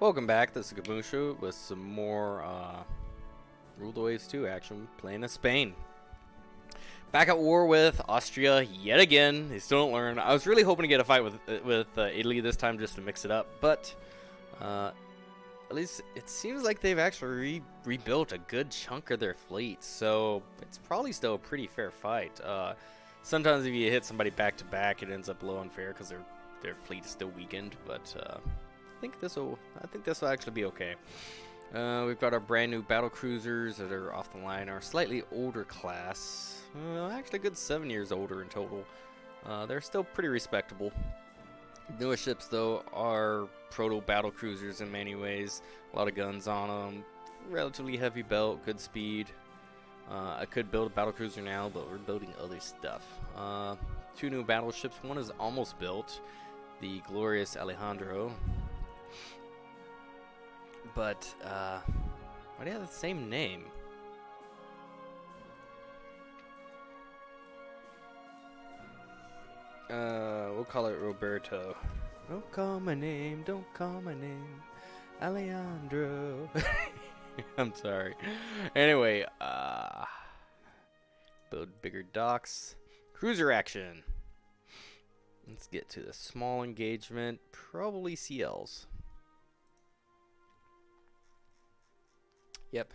Welcome back. This is Gamusha with some more Rule the Waves 2 action, playing as Spain. Back at war with Austria yet again. They still don't learn. I was really hoping to get a fight with Italy this time just to mix it up, but at least it seems like they've actually rebuilt a good chunk of their fleet, so it's probably still a pretty fair fight. Sometimes if you hit somebody back to back, it ends up low unfair because their fleet is still weakened, but I think this will actually be okay. We've got our brand new battle cruisers that are off the line. Our slightly older class, actually a good 7 years older in total. They're still pretty respectable. Newest ships though are proto battle cruisers in many ways. A lot of guns on them, relatively heavy belt, good speed. I could build a battle cruiser now, but we're building other stuff. Two new battleships. One is almost built, the glorious Alejandro. But, why do you have the same name? We'll call it Roberto. Don't call my name, Alejandro. I'm sorry. Anyway, build bigger docks. Cruiser action. Let's get to the small engagement, probably CLs. Yep.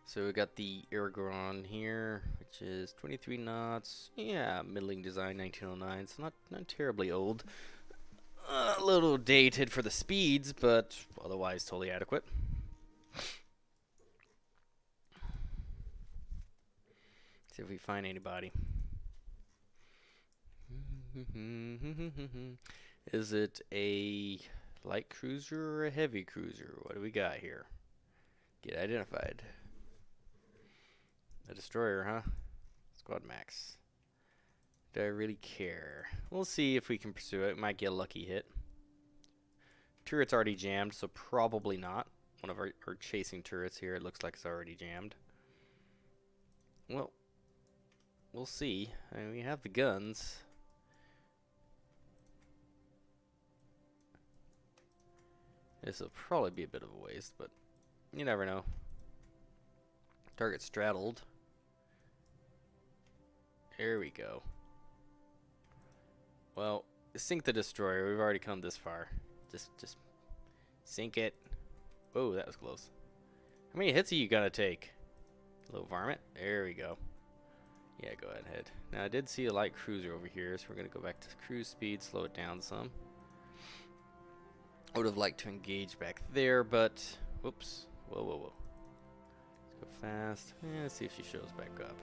So we got the Aragon here, which is 23 knots. Yeah, middling design, 1909. So not terribly old. A little dated for the speeds, but otherwise totally adequate. See if we find anybody. Is it a light cruiser or a heavy cruiser? What do we got here? Get identified. A destroyer, huh? Squad max. Do I really care? We'll see if we can pursue it. Might get a lucky hit. Turret's already jammed, so probably not. One of our chasing turrets here, it looks like it's already jammed. Well, we'll see. I mean, we have the guns. This will probably be a bit of a waste, but you never know. Target straddled. There we go. Well, sink the destroyer. We've already come this far. Just sink it. Whoa, that was close. How many hits are you gonna take? Little varmint. There we go. Yeah, go ahead. Now I did see a light cruiser over here, so we're gonna go back to cruise speed, slow it down some. I would have liked to engage back there, but whoops. Whoa. Let's go fast. Let's see if she shows back up.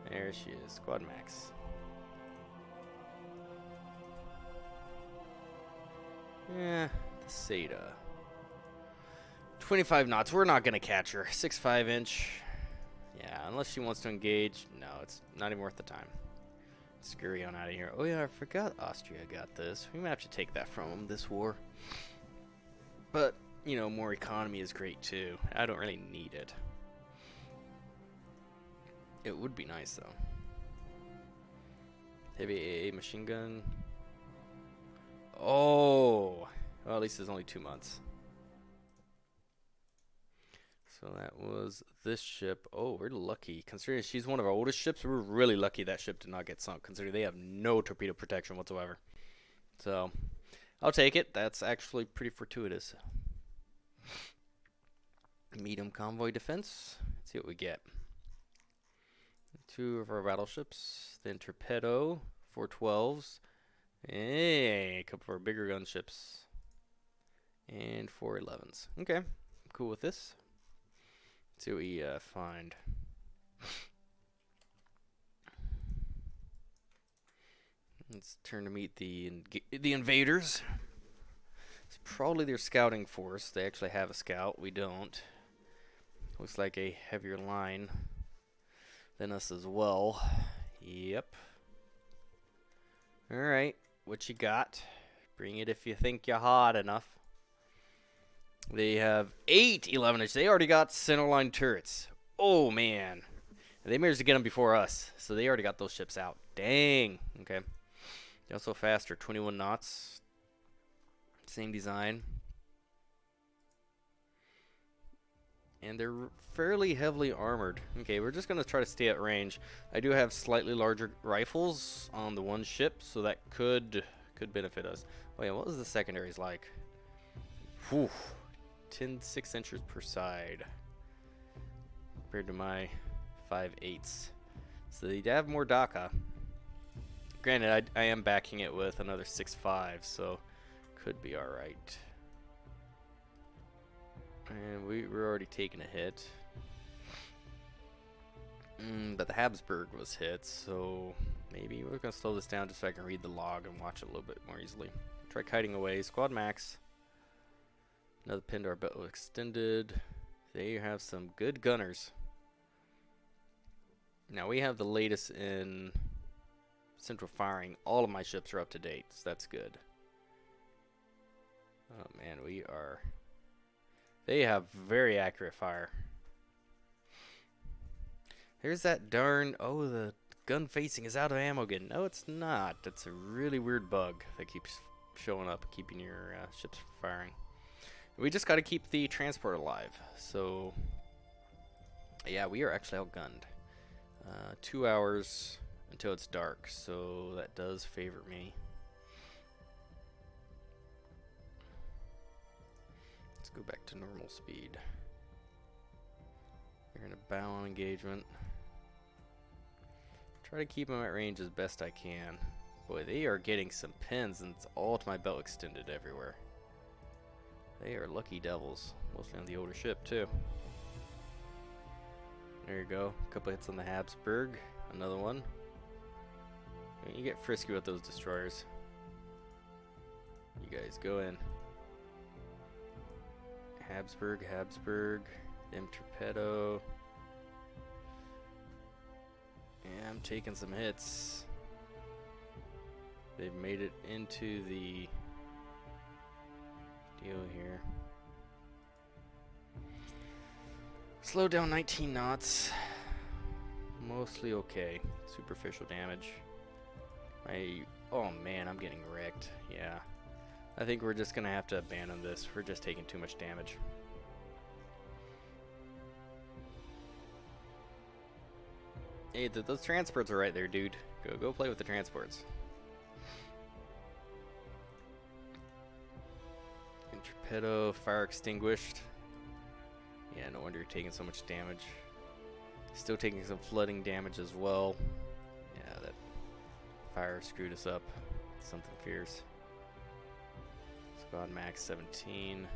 There she is. Squad max. Yeah, the Seda. 25 knots. We're not going to catch her. 6.5 inch. Yeah, unless she wants to engage. No, it's not even worth the time. Scurry on out of here. Oh yeah, I forgot Austria got this. We might have to take that from them this war. But, you know, more economy is great too. I don't really need it. It would be nice though. Heavy AA machine gun. Oh, well, at least it's only 2 months. So that was this ship. Oh, we're lucky. Considering she's one of our oldest ships, we're really lucky that ship did not get sunk, considering they have no torpedo protection whatsoever. So, I'll take it. That's actually pretty fortuitous. Medium convoy defense. Let's see what we get. 2 of our battleships. Then torpedo. 412s. Hey, a couple of our bigger gunships. And 411s. Okay, I'm cool with this. Let's see what we find. It's turn to meet the invaders. It's probably their scouting force. They actually have a scout. We don't. Looks like a heavier line than us as well. Yep. Alright. What you got? Bring it if you think you're hot enough. They have 8 11-inch. They already got centerline turrets. Oh, man. They managed to get them before us. So they already got those ships out. Dang. Okay. They're also faster. 21 knots. Same design. And they're fairly heavily armored. Okay, we're just going to try to stay at range. I do have slightly larger rifles on the one ship, so that could benefit us. Oh yeah, what was the secondaries like? Whew. 6 inches per side. Compared to my 5/8. So they have more DACA. Granted, I am backing it with another 6.5, so could be alright. And we're already taking a hit. But the Habsburg was hit, so maybe we're going to slow this down just so I can read the log and watch it a little bit more easily. Try kiting away. Squad max. Another Pindar battle extended. They have some good gunners. Now we have the latest in central firing. All of my ships are up to date, so that's good. Oh man, we are... They have very accurate fire. There's that darn... Oh, the gun facing is out of ammo again. No, it's not. It's a really weird bug that keeps showing up, keeping your ships firing. We just got to keep the transport alive. So, yeah, we are actually outgunned. 2 hours until it's dark, so that does favor me. Let's go back to normal speed. We're in a bow engagement. Try to keep them at range as best I can. Boy, they are getting some pins, and it's all to my belt extended everywhere. They are lucky devils, mostly on the older ship too. There you go, a couple hits on the Habsburg, another one. You get frisky with those destroyers. You guys go in. Habsburg, them torpedo. Yeah, I'm taking some hits. They've made it into the deal here. Slow down 19 knots. Mostly okay. Superficial damage. Oh man, I'm getting wrecked. Yeah. I think we're just gonna have to abandon this. We're just taking too much damage. Hey, those transports are right there, dude. Go play with the transports. And torpedo, fire extinguished. Yeah, no wonder you're taking so much damage. Still taking some flooding damage as well. Yeah, that fire screwed us up. Something fierce. Squad max 17.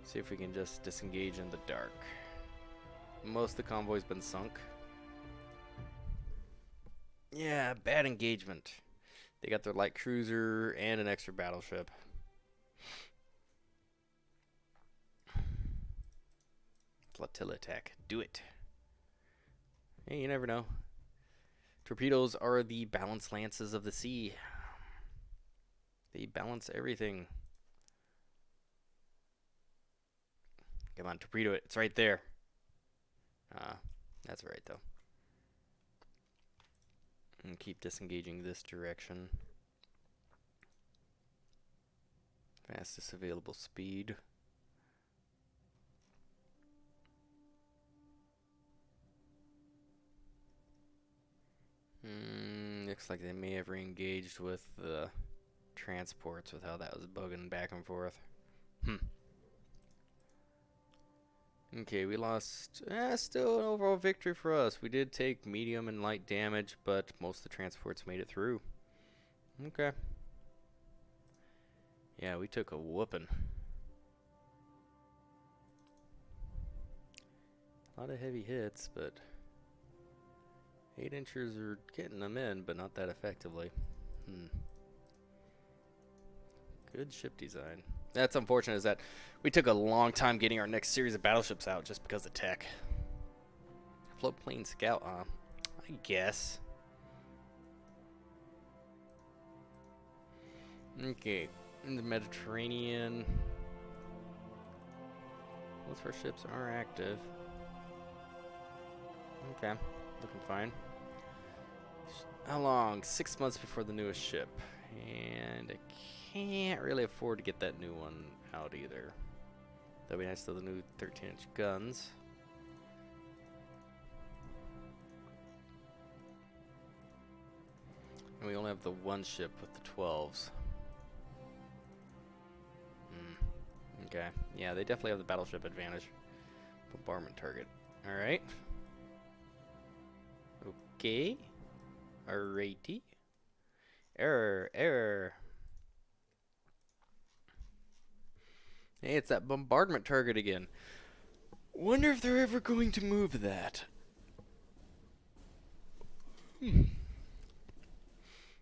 See if we can just disengage in the dark. Most of the convoy's been sunk. Yeah, bad engagement. They got their light cruiser and an extra battleship. Flotilla attack. Do it. Hey, you never know. Torpedoes are the balance lances of the sea. They balance everything. Come on, torpedo it. It's right there. That's right, though. And keep disengaging this direction. Fastest available speed. Looks like they may have re-engaged with the transports with how that was bugging back and forth. Okay, we lost. Still an overall victory for us. We did take medium and light damage, but most of the transports made it through. Okay. Yeah, we took a whooping. A lot of heavy hits, but 8 inchers are getting them in, but not that effectively. Good ship design. That's unfortunate, is that we took a long time getting our next series of battleships out just because of tech. Floatplane scout, I guess. Okay, in the Mediterranean. Most of our ships are active. Okay, looking fine. How long? 6 months before the newest ship. And I can't really afford to get that new one out either. That'd be nice to the new 13-inch guns. And we only have the one ship with the 12s. Okay. Yeah, they definitely have the battleship advantage. Bombardment target. Alright. Okay. Alrighty. Error. Hey, it's that bombardment target again. Wonder if they're ever going to move that.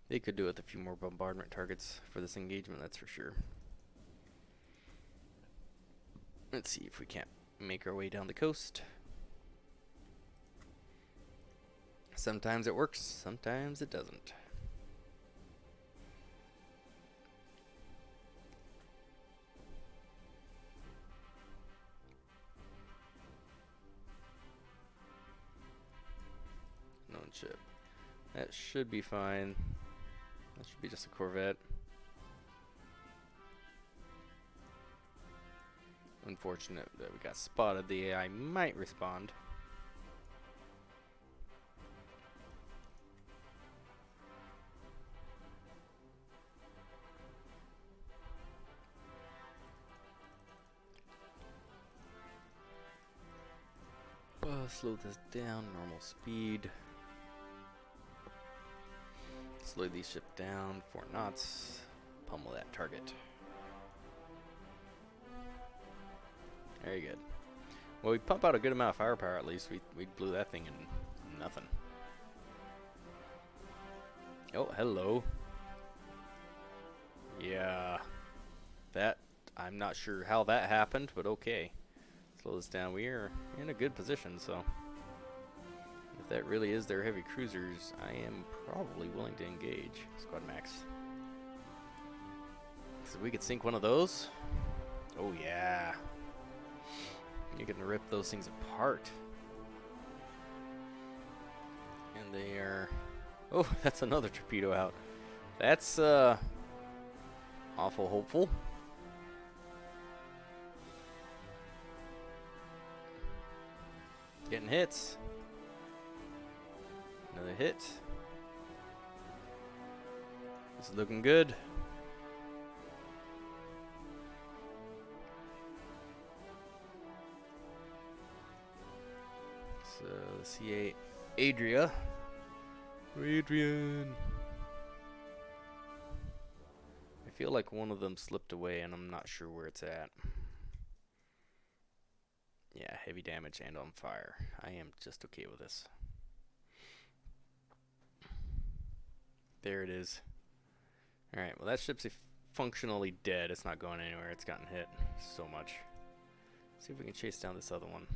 They could do with a few more bombardment targets for this engagement, that's for sure. Let's see if we can't make our way down the coast. Sometimes it works, sometimes it doesn't. Known ship. That should be fine. That should be just a corvette. Unfortunate that we got spotted. The AI might respond. Slow this down, normal speed. Slow these ship down, 4 knots. Pummel that target. Very good. Well, we pump out a good amount of firepower at least. We blew that thing in nothing. Oh, hello. Yeah. That, I'm not sure how that happened, but okay. Slow this down. We are in a good position, so if that really is their heavy cruisers, I am probably willing to engage. Squad max. So we could sink one of those. Oh yeah. You're gonna rip those things apart. And they are... Oh, that's another torpedo out. That's awful hopeful. Getting hits. Another hit. This is looking good. So, CA Adria. Adrian. I feel like one of them slipped away and I'm not sure where it's at. Yeah, heavy damage and on fire. I am just okay with this. There it is. Alright, well that ship's functionally dead. It's not going anywhere. It's gotten hit so much. Let's see if we can chase down this other one.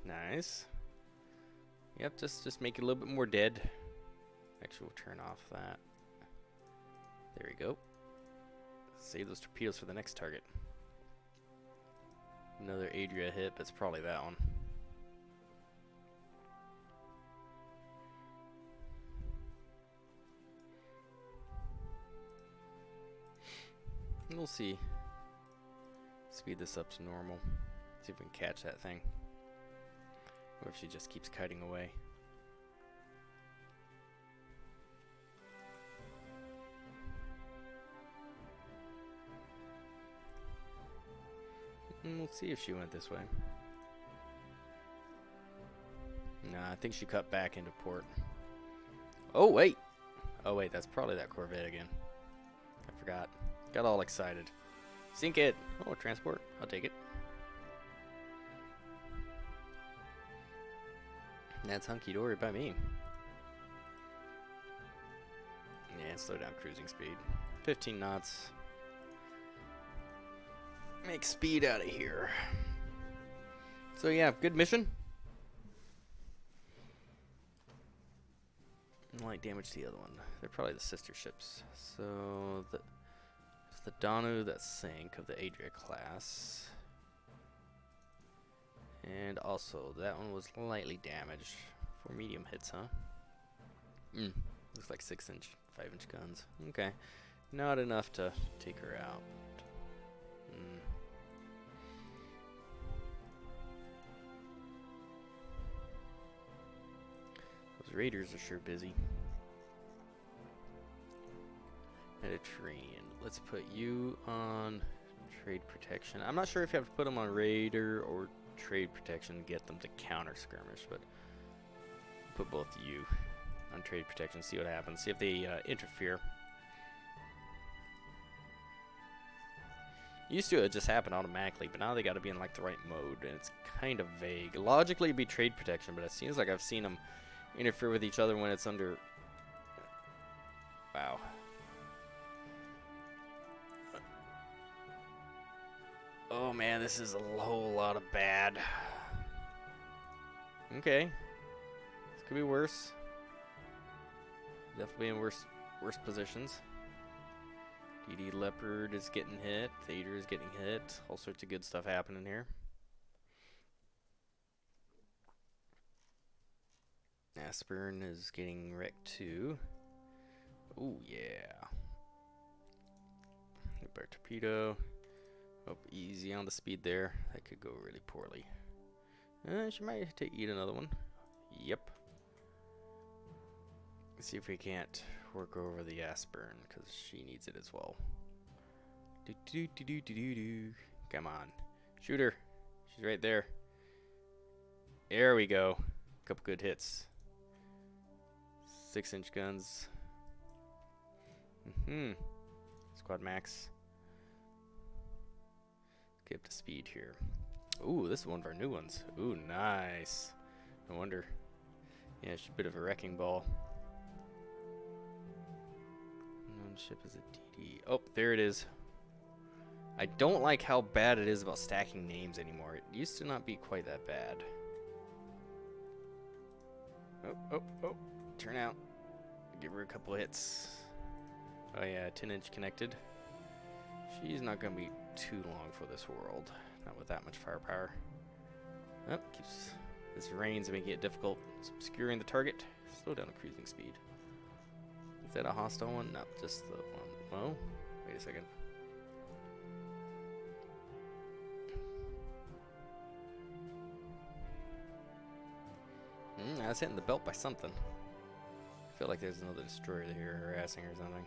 Nice. Yep, just make it a little bit more dead. Actually, we'll turn off that. There we go. Save those torpedoes for the next target. Another Adria hit, but it's probably that one. We'll see. Speed this up to normal. See if we can catch that thing. Or if she just keeps kiting away. And we'll see if she went this way. Nah, I think she cut back into port. Oh, wait! Oh, wait, that's probably that Corvette again. I forgot. Got all excited. Sink it! Oh, transport. I'll take it. That's hunky-dory by me. Yeah, slow down cruising speed. 15 knots. Make speed out of here. So yeah, good mission. Light damage to the other one. They're probably the sister ships. So it's the Danu that sank of the Adria class. And also, that one was lightly damaged for medium hits, huh? Looks like 6-inch, 5-inch guns. Okay. Not enough to take her out. Those raiders are sure busy. Mediterranean. Let's put you on trade protection. I'm not sure if you have to put them on raider or trade protection to get them to counter skirmish, but put both of you on trade protection. See what happens. See if they interfere. Used to it just happened automatically, but now they got to be in like the right mode, and it's kind of vague. Logically, it'd be trade protection, but it seems like I've seen them interfere with each other when it's under. Wow. Oh man, this is a whole lot of bad. Okay, this could be worse. Definitely in worse positions. DD Leopard is getting hit. Theater is getting hit. All sorts of good stuff happening here. Aspern is getting wrecked too. Oh yeah. Bear torpedo. Oh, easy on the speed there. That could go really poorly. She might have to eat another one. Yep. Let's see if we can't work over the Aspern, because she needs it as well. Come on. Shoot her. She's right there. There we go. Couple good hits. 6-inch guns. Squad max. Get up to speed here. Ooh, this is one of our new ones. Ooh, nice. No wonder. Yeah, she's a bit of a wrecking ball. Known ship is a DD. Oh, there it is. I don't like how bad it is about stacking names anymore. It used to not be quite that bad. Oh. Turn out. Give her a couple hits. Oh yeah, 10-inch connected. She's not going to be too long for this world. Not with that much firepower. Oh, keeps this rain's making it difficult. It's obscuring the target. Slow down the cruising speed. Is that a hostile one? No, just the one. Well, wait a second. I was hitting the belt by something. I feel like there's another destroyer here harassing or something.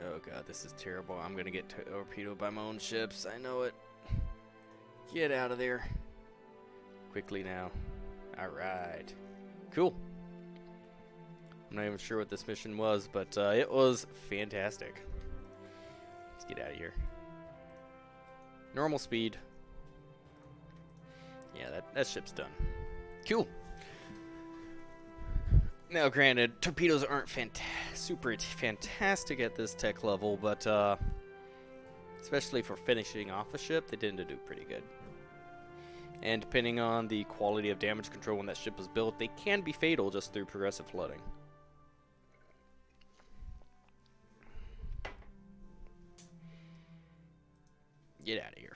Oh god, this is terrible. I'm gonna get torpedoed by my own ships. I know it. Get out of there. Quickly now. Alright. Cool. I'm not even sure what this mission was, but it was fantastic. Let's get out of here. Normal speed. Yeah, that ship's done. Cool. Now, granted, torpedoes aren't super fantastic at this tech level, but especially for finishing off a ship, they tend to do pretty good. And depending on the quality of damage control when that ship was built, they can be fatal just through progressive flooding. Get out of here.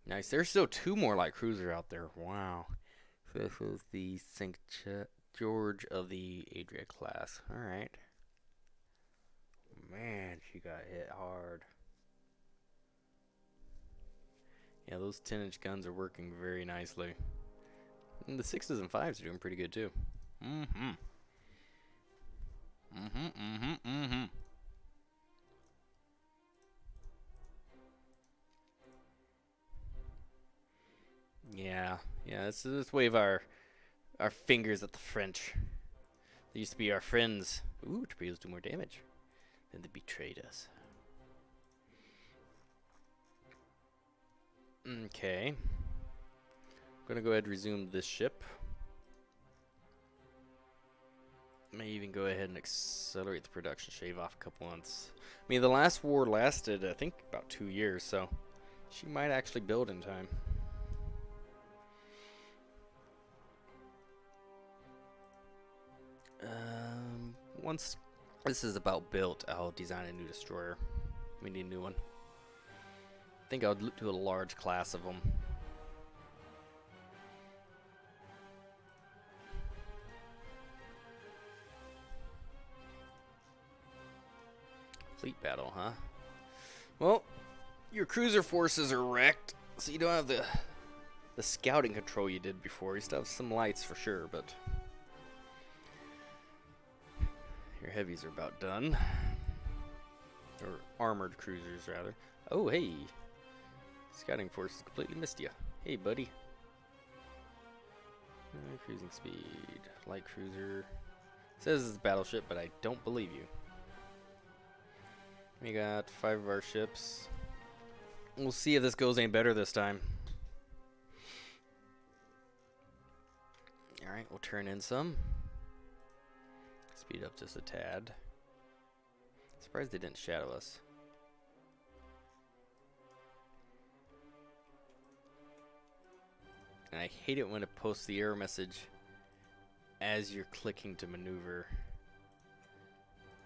Nice. There's still 2 more light cruiser out there. Wow. So this is the St. George of the Adria class. All right. Man, she got hit hard. Yeah, those 10-inch guns are working very nicely. And the 6s and 5s are doing pretty good too. Yeah, let's wave our fingers at the French. They used to be our friends. Ooh, torpedoes do more damage. Then they betrayed us. Okay. I'm gonna go ahead and resume this ship. May even go ahead and accelerate the production, shave off a couple months. I mean, the last war lasted, I think, about 2 years, so she might actually build in time. Once This is about built. I'll design a new destroyer. We need a new one. I think I'll do a large class of them. Fleet battle, huh? Well, your cruiser forces are wrecked, so you don't have the scouting control you did before. You still have some lights for sure, but your heavies are about done. Or armored cruisers, rather. Oh, hey. Scouting forces completely missed you. Hey, buddy. Cruising speed. Light cruiser. It says it's a battleship, but I don't believe you. We got 5 of our ships. We'll see if this goes any better this time. Alright, we'll turn in some. Speed up just a tad. Surprised they didn't shadow us. And I hate it when it posts the error message as you're clicking to maneuver.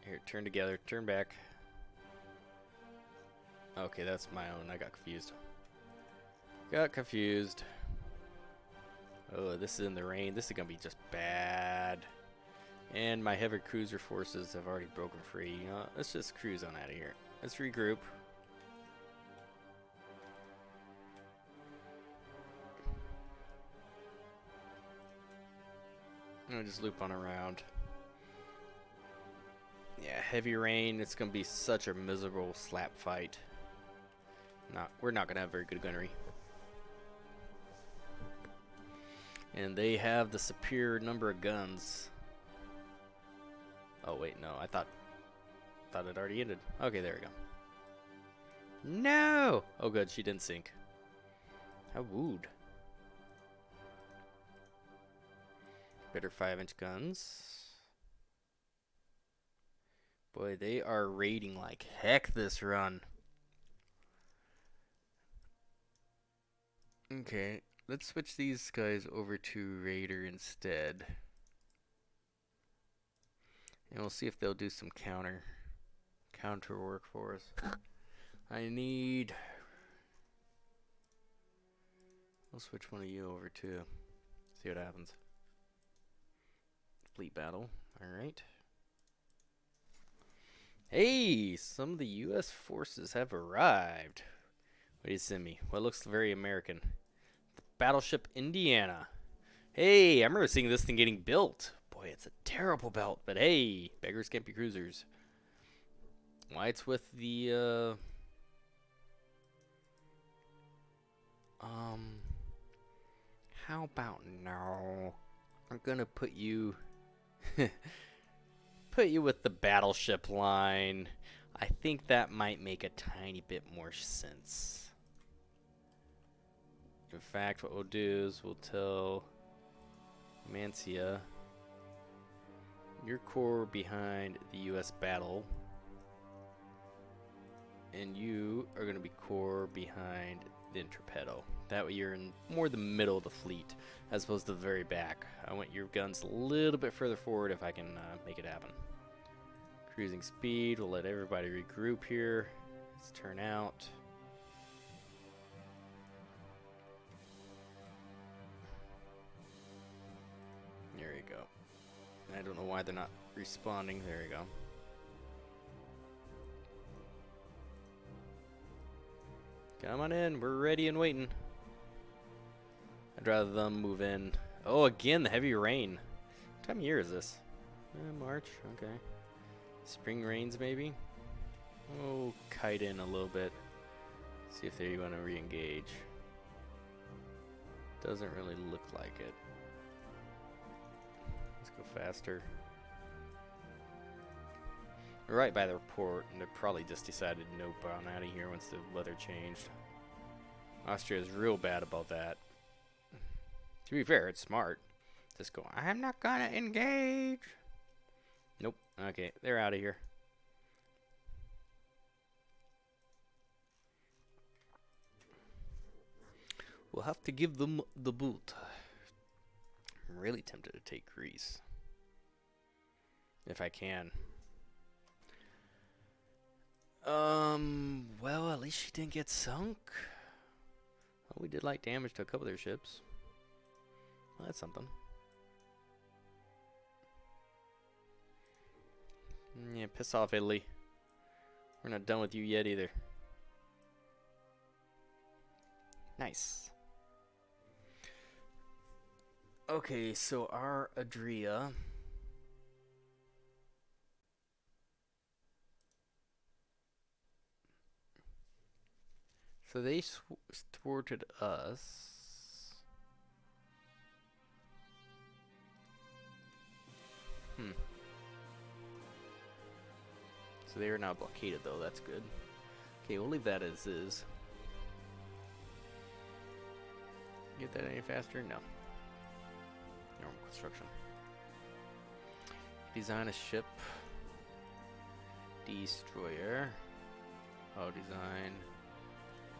Here, turn together, turn back. Okay, that's my own. I got confused. Oh, this is in the rain. This is gonna be just bad. And my heavy cruiser forces have already broken free. Let's just cruise on out of here. Let's regroup. I'm gonna just loop on around. Yeah, heavy rain. It's gonna be such a miserable slap fight. We're not gonna have very good gunnery. And they have the superior number of guns. Oh wait, no, I thought it already ended. Okay, there we go. No! Oh good, she didn't sink. How wooed. Better 5-inch guns. Boy, they are raiding like heck this run. Okay, let's switch these guys over to Raider instead. And we'll see if they'll do some counter work for us. I'll switch one of you over too. See what happens. Fleet battle. Alright. Hey, some of the U.S. forces have arrived. What do you send me? What looks very American. The battleship Indiana. Hey, I remember seeing this thing getting built. Boy, it's a terrible belt, but hey, beggars can't be cruisers. Why it's with the, how about no? I'm gonna put you, with the battleship line. I think that might make a tiny bit more sense. In fact, what we'll do is we'll tell Mancia, your core behind the U.S. battle, and you are going to be core behind the Intrepado. That way you're in more the middle of the fleet as opposed to the very back. I want your guns a little bit further forward if I can make it happen. Cruising speed, we'll let everybody regroup here. Let's turn out. There you go. I don't know why they're not responding. There you go. Come on in. We're ready and waiting. I'd rather them move in. Oh, again, the heavy rain. What time of year is this? March. Okay. Spring rains, maybe? Oh, kite in a little bit. See if they want to re-engage. Doesn't really look like it. Let's go faster. We're right by the port, and they probably just decided to nope on out of here once the weather changed. Austria is real bad about that. To be fair, it's smart. Just go, I'm not gonna engage. Nope. Okay, they're out of here. We'll have to give them the boot. I'm really tempted to take Greece. If I can. Well, at least she didn't get sunk. Well, we did light damage to a couple of their ships. Well, that's something. Yeah, piss off, Italy. We're not done with you yet either. Nice. Okay, so our Adria. So they thwarted us. So they are now blockaded, though. That's good. Okay, we'll leave that as is. Get that any faster? No. Normal construction. Design a ship. Destroyer. Oh, design.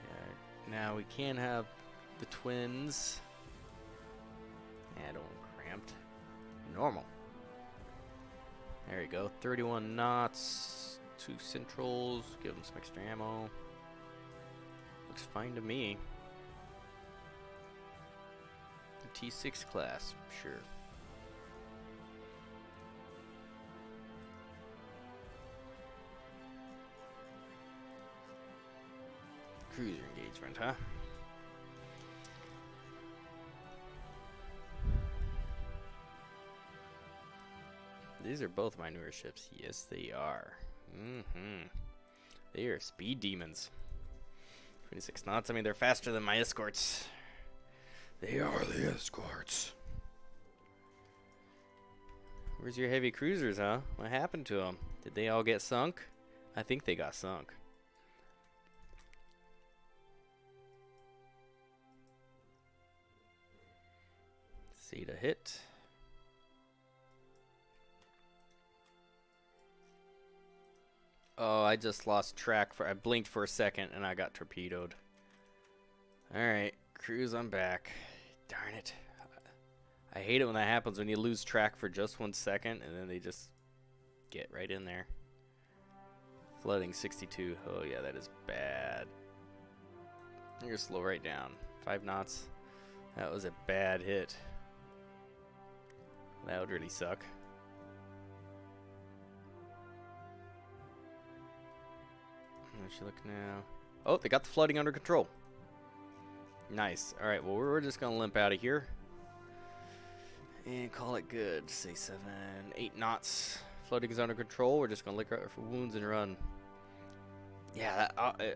Yeah. Now we can have the twins. Add on cramped. Normal. There you go. 31 knots. 2 centrals. Give them some extra ammo. Looks fine to me. The T6 class, sure. Cruiser engagement, huh? These are both my newer ships. Yes, they are. They are speed demons. 26 knots. I mean, they're faster than my escorts. They are the escorts. Where's your heavy cruisers, huh? What happened to them? Did they all get sunk? I think they got sunk. See the hit. Oh, I just lost track I blinked for a second and I got torpedoed. Alright, cruise, I'm back. Darn it. I hate it when that happens, when you lose track for just 1 second and then they just get right in there. Flooding 62. Oh yeah, that is bad. You're gonna slow right down. 5 knots. That was a bad hit. That would really suck. Where's she looking now? Oh, they got the flooding under control. Nice. Alright, well, we're just going to limp out of here. And call it good. Say 7, 8 knots. Flooding is under control. We're just going to lick out for wounds and run. Yeah,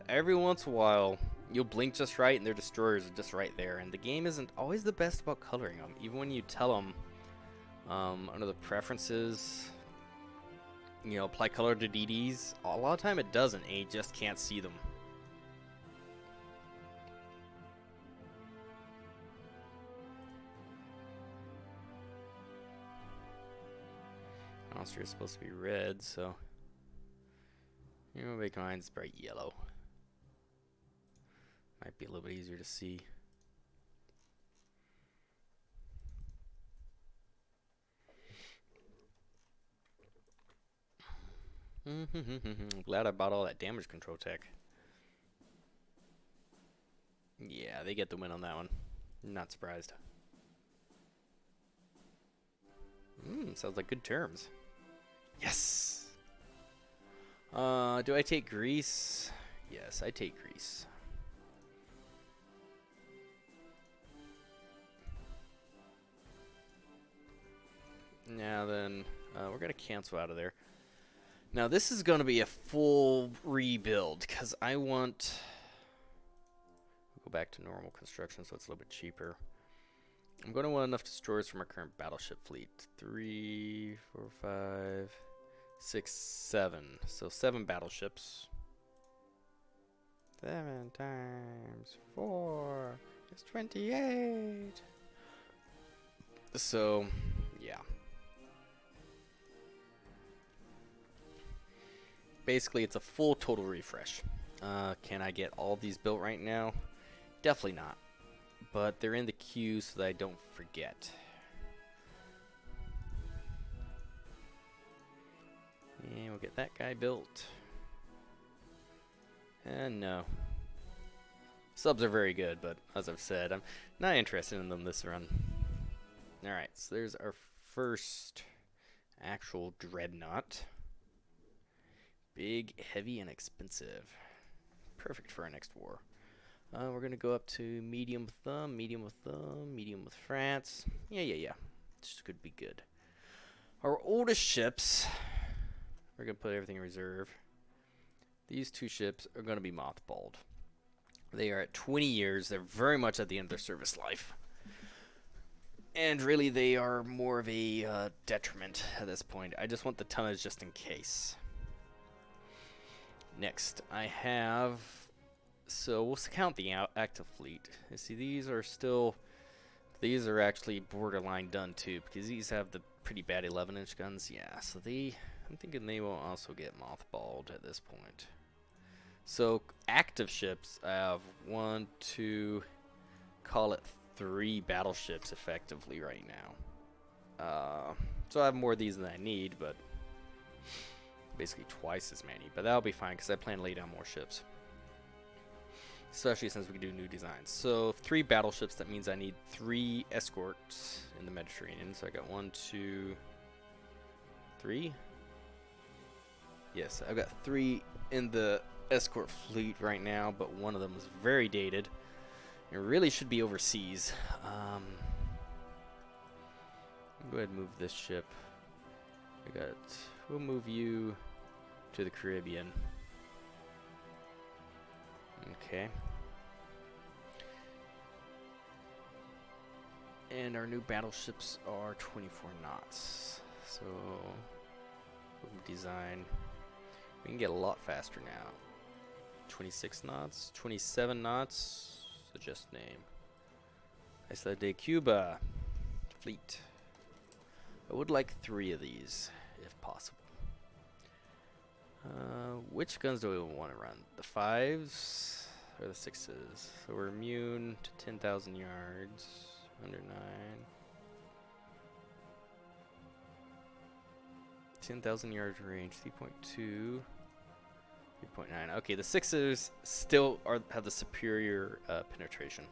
every once in a while, you'll blink just right and their destroyers are just right there. And the game isn't always the best about coloring them. Even when you tell them under the preferences, you know, apply color to DDs, a lot of time it doesn't, and you just can't see them. Austria is supposed to be red, so you know, make mine's bright yellow. Might be a little bit easier to see. Glad I bought all that damage control tech. Yeah, they get the win on that one. Not surprised. Sounds like good terms. Yes! Do I take Greece? Yes, I take Greece. Now then, we're going to cancel out of there. Now this is going to be a full rebuild because I want... Go back to normal construction so it's a little bit cheaper. I'm going to want enough destroyers from our current battleship fleet. 3, 4, 5, 6, 7. So 7 battleships. 7 times 4 is 28. So, yeah. Basically, it's a full total refresh. Can I get all these built right now? Definitely not. But they're in the queue so that I don't forget. And we'll get that guy built. And no. Subs are very good, but as I've said, I'm not interested in them this run. Alright, so there's our first actual dreadnought. Big, heavy, and expensive. Perfect for our next war. We're going to go up to medium with them, medium with them, medium with France. Yeah. This could be good. Our oldest ships, we're going to put everything in reserve. These two ships are going to be mothballed. They are at 20 years. They're very much at the end of their service life. And really, they are more of a detriment at this point. I just want the tonnage just in case. Next, I have... So, we'll count the active fleet. You see, these are still... These are actually borderline done, too, because these have the pretty bad 11-inch guns. Yeah, so I'm thinking they will also get mothballed at this point. So, active ships, I have 1, 2, call it 3 battleships effectively right now. So I have more of these than I need, but basically twice as many. But that'll be fine because I plan to lay down more ships. Especially since we can do new designs. So 3 battleships, that means I need 3 escorts in the Mediterranean. So I got 1, 2, 3. Yes, I've got 3 in the escort fleet right now, but one of them is very dated. It really should be overseas. Go ahead and move this ship. We'll move you to the Caribbean. Okay. And our new battleships are 24 knots. So, design. We can get a lot faster now. 26 knots, 27 knots. Suggest name. Isla de Cuba fleet. I would like 3 of these, if possible. Which guns do we want to run? The 5s or the 6s? So we're immune to 10,000 yards. Under 9. 10,000 yards range. 3.2. 3.9. Okay, the 6s still have the superior penetration.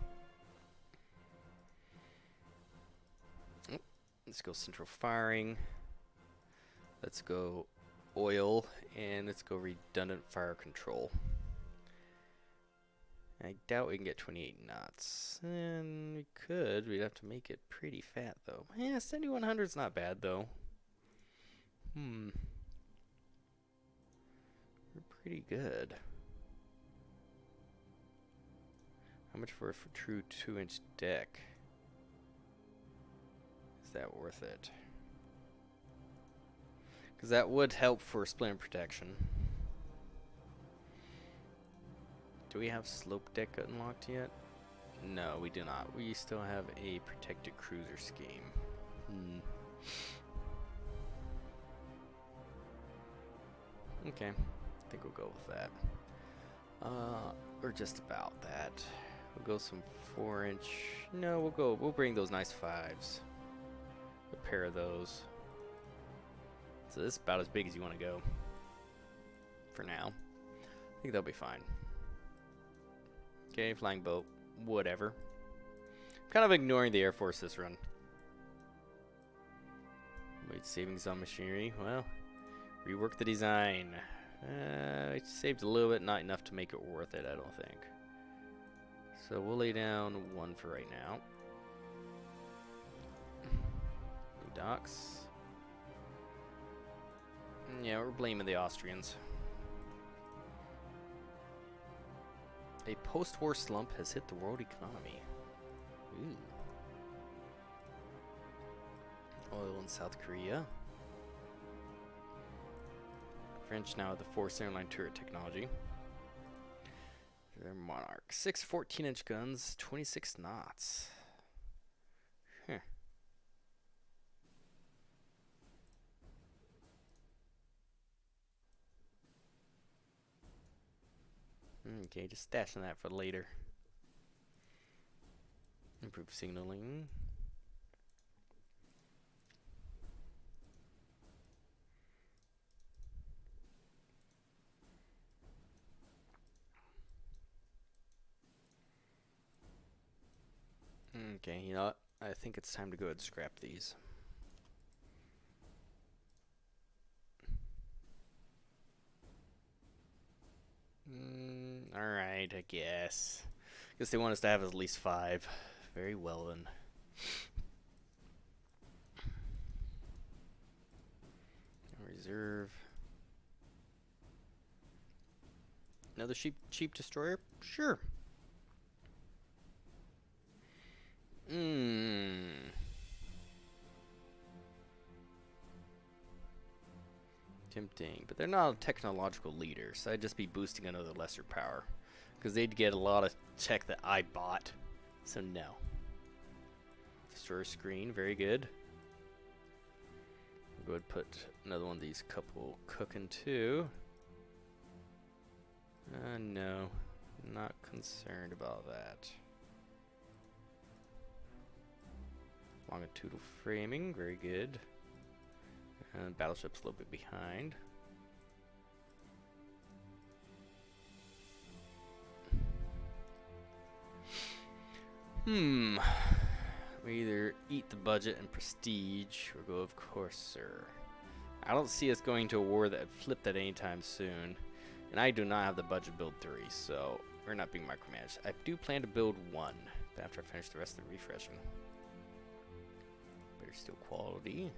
Oh, let's go central firing. Let's go oil, and let's go redundant fire control. I doubt we can get 28 knots. And we could. We'd have to make it pretty fat, though. Yeah, 7100's not bad, though. We're pretty good. How much for a true 2-inch deck? Is that worth it? Because that would help for splinter protection. Do we have slope deck unlocked yet? No, we do not. We still have a protected cruiser scheme. Okay, I think we'll go with that. Or just about that. We'll go some 4-inch. No, we'll bring those nice 5s. A pair of those. So this is about as big as you want to go. For now. I think that'll be fine. Okay, flying boat. Whatever. Kind of ignoring the Air Force this run. Wait, savings on machinery. Well, rework the design. It saved a little bit, not enough to make it worth it, I don't think. So we'll lay down 1 for right now. New docks. Yeah, we're blaming the Austrians. A post-war slump has hit the world economy. Ooh. Oil in South Korea. French now have the forced airline turret technology. Their Monarch. 6 14-inch guns, 26 knots. Huh. Okay, just stashing that for later. Improve signaling. Okay, you know what? I think it's time to go ahead and scrap these. Alright, I guess. Guess they want us to have at least 5. Very well then. Reserve. Another cheap destroyer? Sure. Tempting, but they're not a technological leader, so I'd just be boosting another lesser power. Because they'd get a lot of tech that I bought. So no. Destroyer screen, very good. Go ahead and put another one of these couple cooking too. No. Not concerned about that. Longitudinal framing, very good. And battleship's a little bit behind. We either eat the budget and prestige, or go, of course, sir. I don't see us going to a war that flipped at any time soon. And I do not have the budget to build 3, so we're not being micromanaged. I do plan to build 1 after I finish the rest of the refreshing. Better still quality.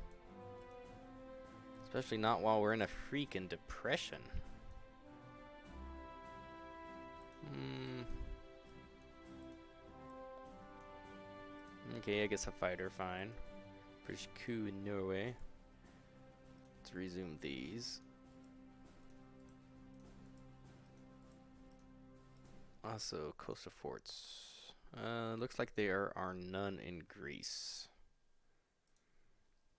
Especially not while we're in a freaking depression. Okay, I guess a fighter, fine. British coup in Norway. Let's resume these. Also, coastal forts. Looks like there are none in Greece.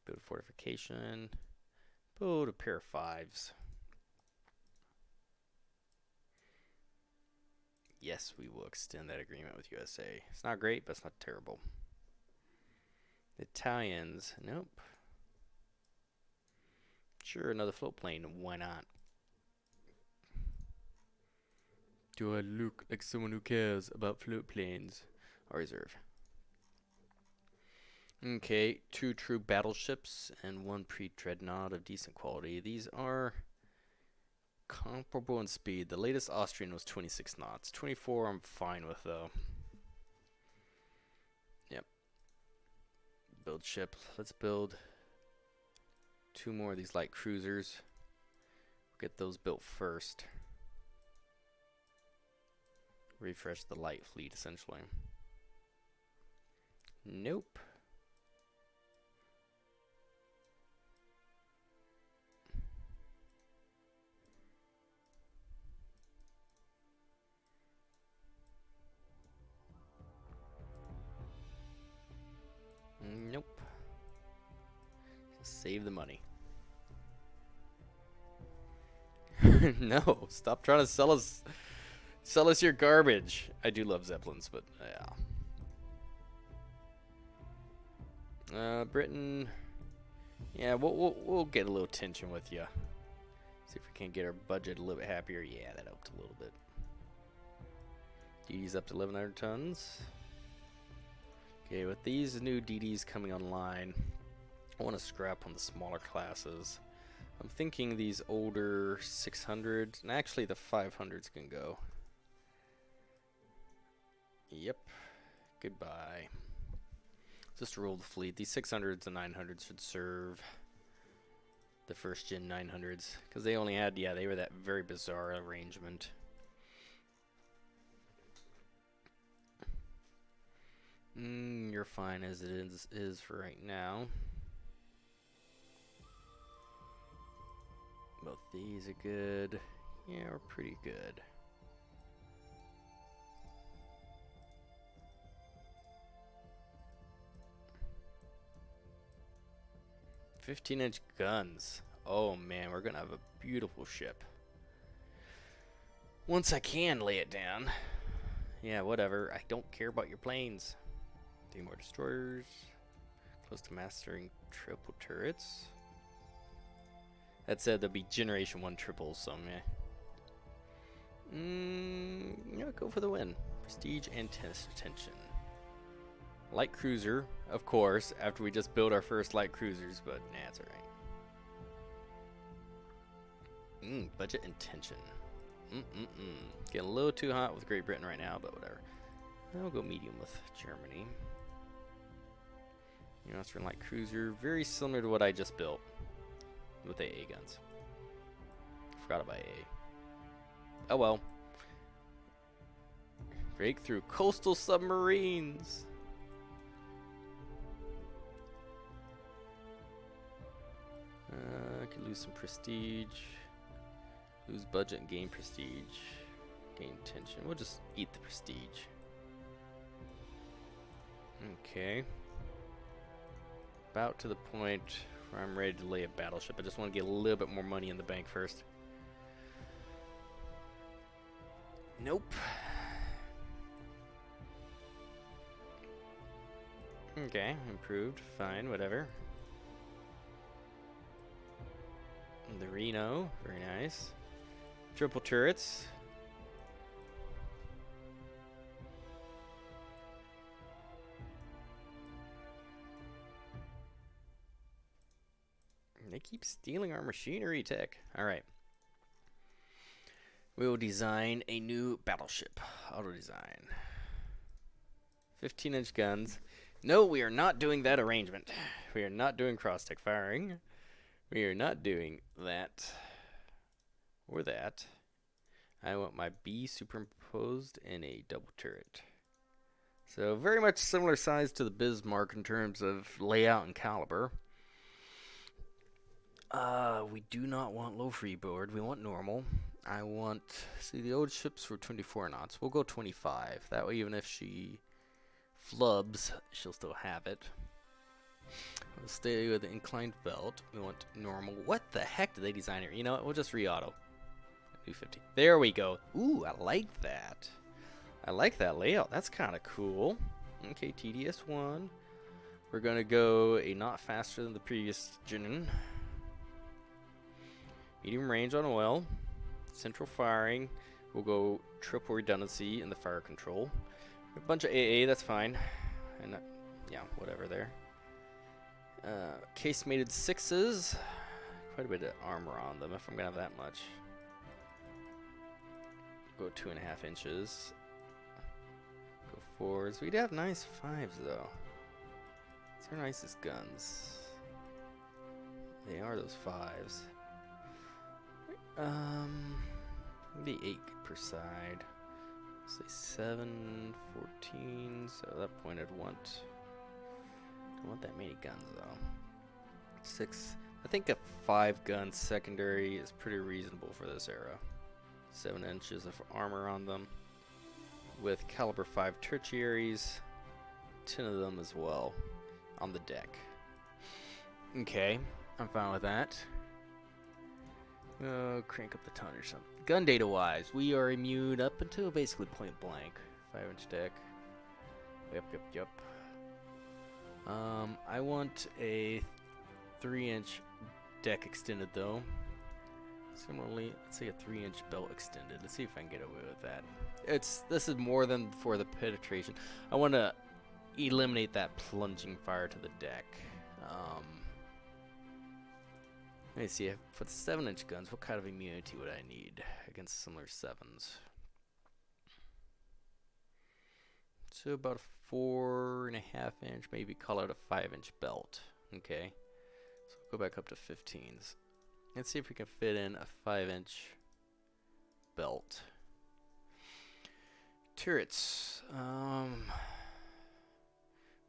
Build a fortification. Build a pair of 5s. Yes, we will extend that agreement with USA. It's not great, but it's not terrible. The Italians, nope. Sure, another float plane, why not? Do I look like someone who cares about float planes? Or reserve. Okay, 2 true battleships and 1 pre-dreadnought of decent quality. These are comparable in speed. The latest Austrian was 26 knots. 24 I'm fine with though. Yep. Build ship. Let's build 2 more of these light cruisers. Get those built first. Refresh the light fleet essentially. Nope. Nope. Save the money. No, stop trying to sell us your garbage. I do love Zeppelins, but yeah. Britain. Yeah, we'll get a little tension with you. See if we can get our budget a little bit happier. Yeah, that helped a little bit. DD's up to 1,100 tons. Okay, with these new DDs coming online, I want to scrap on the smaller classes. I'm thinking these older 600s, and actually the 500s can go. Yep. Goodbye. Just roll the fleet. These 600s and 900s should serve the first gen 900s, because they only had, yeah, they were that very bizarre arrangement. You're fine as it is for right now. Both these are good. Yeah, we're pretty good. "15-inch guns. Oh man, we're gonna have a beautiful ship. Once I can lay it down. Yeah, whatever. I don't care about your planes. 3 more destroyers. Close to mastering triple turrets. That said, there'll be Generation 1 triples, so meh. Yeah, go for the win. Prestige and tennis attention. Light cruiser, of course, after we just built our first light cruisers, but nah, it's alright. Budget intention. Getting a little too hot with Great Britain right now, but whatever. I'll go medium with Germany. You know, Austrian light cruiser, very similar to what I just built with AA guns. Forgot about AA. Oh well. Breakthrough coastal submarines. Could lose some prestige. Lose budget and gain prestige. Gain tension. We'll just eat the prestige. Okay. About to the point where I'm ready to lay a battleship. I just want to get a little bit more money in the bank first. Nope. Okay, improved. Fine, whatever. And the Reno, very nice. Triple turrets. They keep stealing our machinery tech. Alright. We will design a new battleship. Auto design. 15-inch guns. No, we are not doing that arrangement. We are not doing cross-stick firing. We are not doing that. Or that. I want my B superimposed in a double turret. So very much similar size to the Bismarck in terms of layout and caliber. We do not want low freeboard. We want normal. I want, see, the old ships were 24 knots. We'll go 25. That way, even if she flubs, she'll still have it. We'll stay with the inclined belt. We want normal. What the heck did they design here? You know what? We'll just re-auto. Do 50. There we go. Ooh, I like that. I like that layout. That's kind of cool. Okay, TDS1. We're going to go a knot faster than the previous gen. Medium range on oil. Central firing. We'll go triple redundancy in the fire control. A bunch of AA, that's fine. And yeah, whatever there. Casemated 6s. Quite a bit of armor on them if I'm going to have that much. Go 2.5 inches. Go 4s. We do have nice 5s though. These are nicest guns. They are those 5s. The 8 per side. Say 7, 14. So at that point, I'd want. Don't want that many guns though. 6. I think a 5-gun secondary is pretty reasonable for this era. 7 inches of armor on them, with caliber 5 tertiaries. 10 of them as well on the deck. Okay, I'm fine with that. Crank up the ton or something. Gun data wise, we are immune up until basically point blank. 5-inch deck. Yep. I want a 3-inch deck extended though. Similarly, let's say a 3-inch belt extended. Let's see if I can get away with that. This is more than for the penetration. I want to eliminate that plunging fire to the deck. Let me see, for the 7-inch guns, what kind of immunity would I need against similar 7s? So about a 4.5-inch, maybe call out a 5-inch belt. Okay, so go back up to 15s. Let's see if we can fit in a 5-inch belt. Turrets,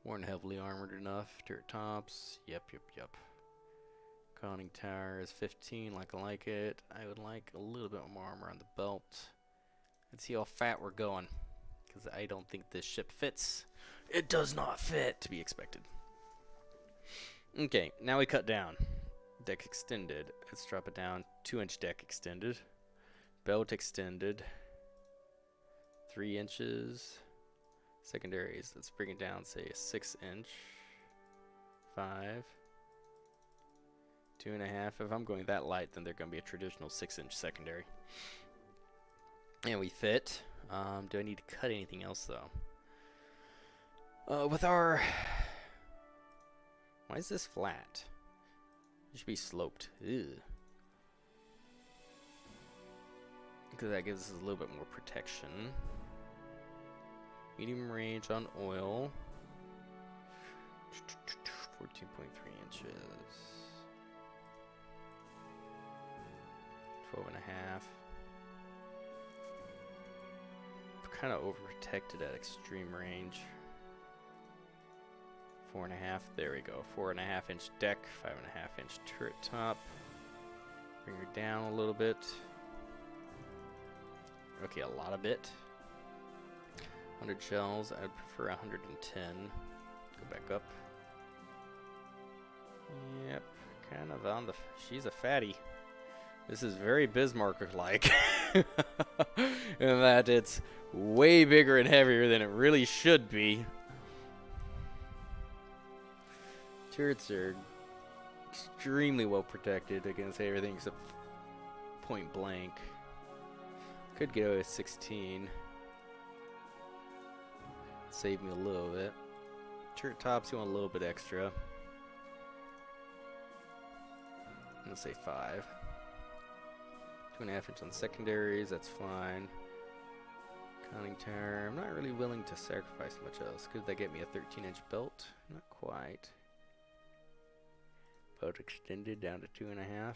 more than heavily armored enough. Turret tops, yep. Conning tower is 15, I like it. I would like a little bit more armor on the belt. Let's see how fat we're going, because I don't think this ship fits. It does not fit, to be expected. Okay, now we cut down. Deck extended. Let's drop it down. 2-inch deck extended. Belt extended. 3 inches. Secondaries. Let's bring it down, say a 6-inch. 5. 2.5. If I'm going that light, then they're going to be a traditional 6-inch secondary. And we fit. Do I need to cut anything else, though? With our... Why is this flat? It should be sloped. Ew. Because that gives us a little bit more protection. Medium range on oil. 14.3 inches. 12 and a half. Kind of overprotected at extreme range. 4.5. There we go. 4.5 inch deck. 5.5 inch turret top. Bring her down a little bit. Okay, a lot of it. 100 shells. I'd prefer 110. Go back up. Yep, kind of on the... She's a fatty. This is very Bismarck-like. In that it's way bigger and heavier than it really should be. Turrets are extremely well protected against everything except point blank. Could get away with 16. Save me a little bit. Turret tops, you want a little bit extra. Let's say 5. 2.5 inch on secondaries, that's fine. Conning tower, I'm not really willing to sacrifice much else. Could that get me a 13 inch belt? Not quite. Belt extended down to 2.5.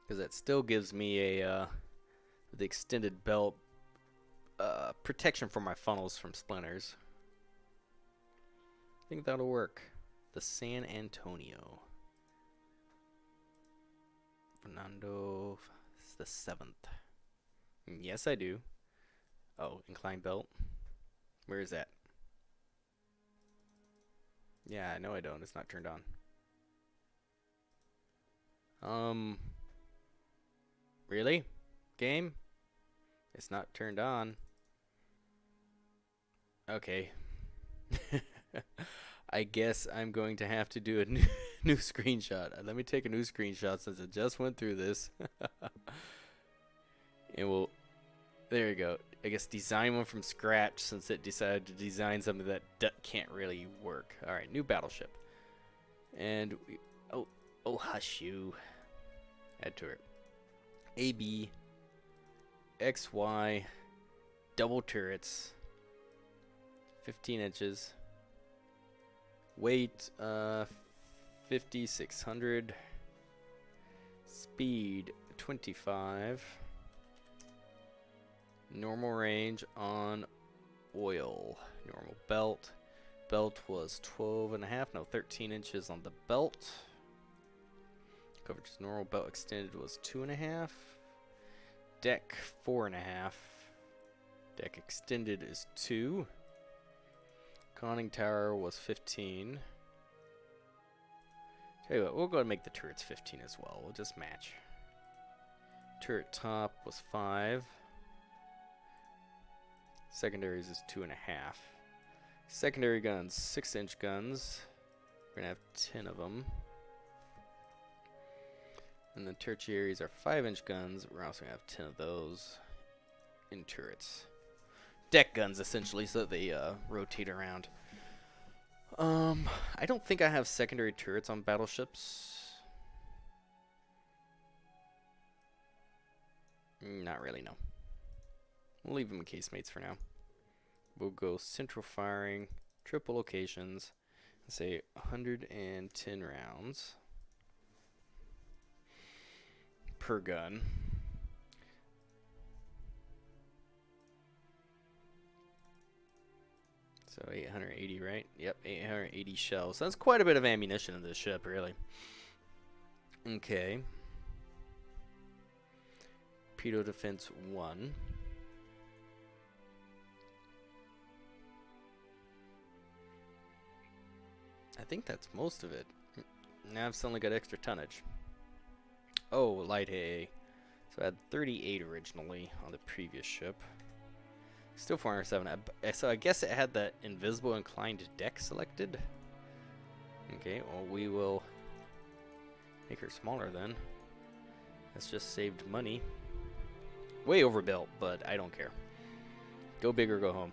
Because that still gives me a the extended belt protection for my funnels from splinters. I think that'll work. The San Antonio. Fernando is the 7th. Yes, I do. Oh, inclined belt. Where is that? Yeah, no, I don't. It's not turned on. Really? Game? It's not turned on. Okay. I guess I'm going to have to do a new screenshot. Let me take a new screenshot since it just went through this. And we'll... There you go. I guess design one from scratch since it decided to design something that can't really work. Alright, new battleship. And we... Oh, hush you. Add to it. AB, XY, double turrets, 15 inches, weight 5,600, speed 25, normal range on oil, normal belt was 12.5, no 13 inches on the belt. Coverage is normal. Belt extended was 2.5. Deck 4.5. Deck extended is 2. Conning tower was 15. Tell you what, we'll go ahead and make the turrets 15 as well. We'll just match. Turret top was 5. Secondaries is 2.5. Secondary guns, 6-inch guns. We're gonna have 10 of them. And the tertiaries are 5-inch guns. We're also going to have 10 of those in turrets. Deck guns, essentially, so that they rotate around. I don't think I have secondary turrets on battleships. Not really, no. We'll leave them in casemates for now. We'll go central firing, triple locations, and say 110 rounds. Per gun. So 880, right? Yep, 880 shells. So that's quite a bit of ammunition in this ship, really. Okay. Torpedo defense 1. I think that's most of it. Now I've suddenly got extra tonnage. Oh, light AA. So I had 38 originally on the previous ship. Still 407. So I guess it had the invisible inclined deck selected. Okay, well we will make her smaller then. That's just saved money. Way overbuilt, but I don't care. Go big or go home.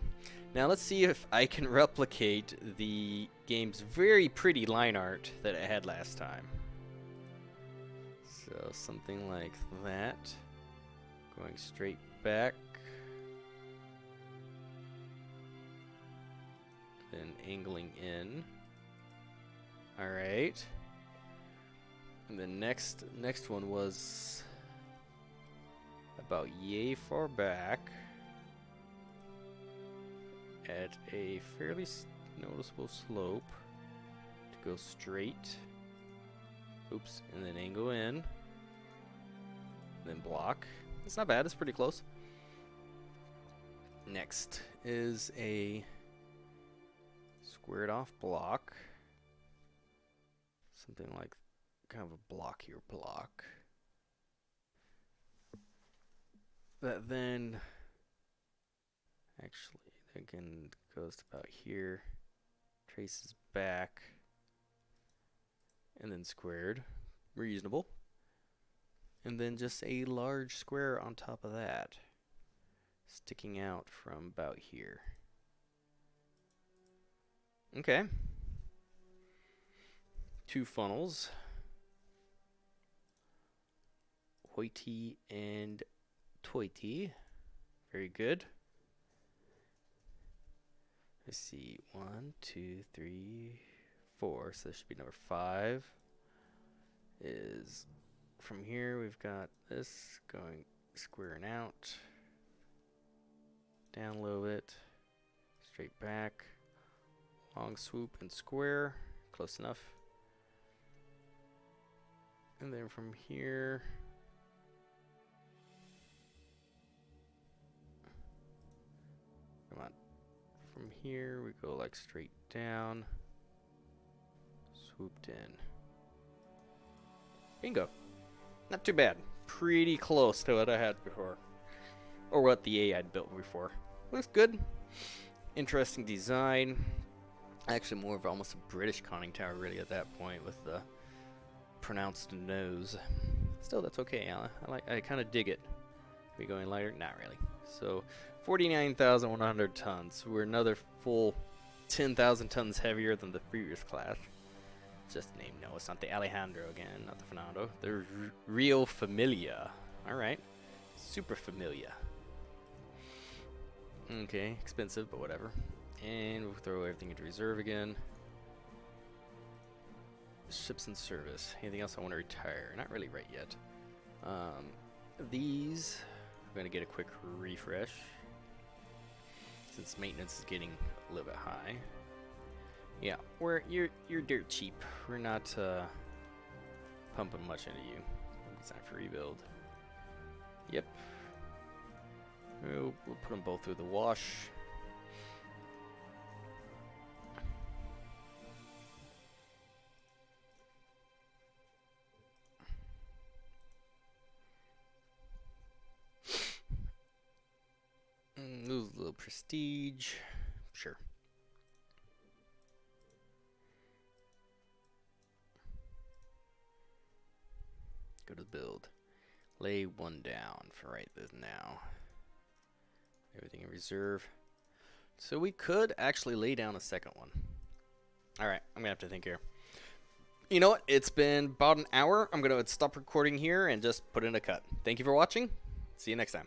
Now let's see if I can replicate the game's very pretty line art that I had last time. So something like that. Going straight back. Then angling in. Alright. And the next one was about yay far back at a fairly noticeable slope to go straight. Oops, and then angle in. Then block. It's not bad, it's pretty close. Next is a squared off block. Something like kind of a blockier block. That then actually again goes to about here, traces back, and then squared. Reasonable. And then just a large square on top of that, sticking out from about here. Okay. 2 funnels. Hoity and toity. Very good. Let's see. 1, 2, 3, 4. So this should be number 5. Is from here we've got this going squaring out. Down a little bit. Straight back. Long swoop and square. Close enough. And then from here, come on, from here we go like straight down, swooped in. Bingo. Not too bad. Pretty close to what I had before, or what the A I'd built before. Looks good. Interesting design. Actually more of almost a British conning tower really at that point with the pronounced nose. Still, that's okay, Alan. I kind of dig it. Are we going lighter? Not really. So 49,100 tons. We're another full 10,000 tons heavier than the previous class. Just name, no, it's not the Alejandro again, not the Fernando. The Rio Familia. Alright. Super Familia. Okay, expensive, but whatever. And we'll throw everything into reserve again. Ships in service. Anything else I want to retire? Not really right yet. These, I'm going to get a quick refresh since maintenance is getting a little bit high. Yeah, you're dirt cheap. We're not pumping much into you. It's time for rebuild. Yep. We'll put them both through the wash. Lose a little prestige. Sure. Go to build. Lay one down for right this now. Everything in reserve. So we could actually lay down a second one. Alright, I'm gonna have to think here. You know what? It's been about an hour. I'm gonna stop recording here and just put in a cut. Thank you for watching. See you next time.